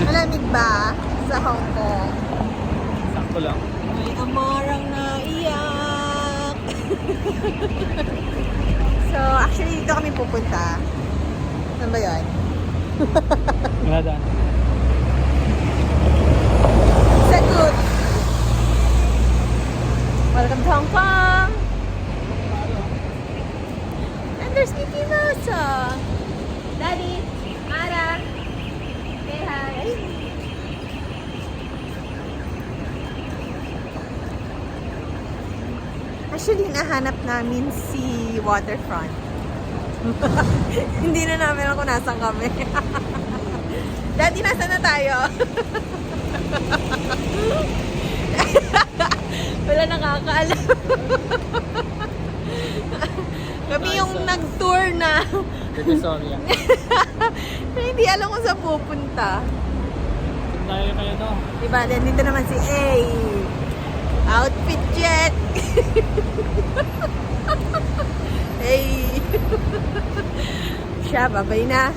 Malamig ba sa Hong Kong? Sakto lang. May amarang naiyak. So, actually, dito kami pupunta. Saan ba yun? Wala daan. Sagot! Welcome to Hong Kong! And there's Mickey Mouse! Oh. Daddy! Ara! Say hi! Actually, nahanap namin si Waterfront. Hindi na namin alam kung nasan kami. Daddy, nasan na tayo? Wala nakakaalam. Kami yung nag-tour na. Divisoria. Hindi alam kung saan pupunta. Tayo kayo no? Diba, dito naman si A. Outfit jet. Hey. Siya, babay na.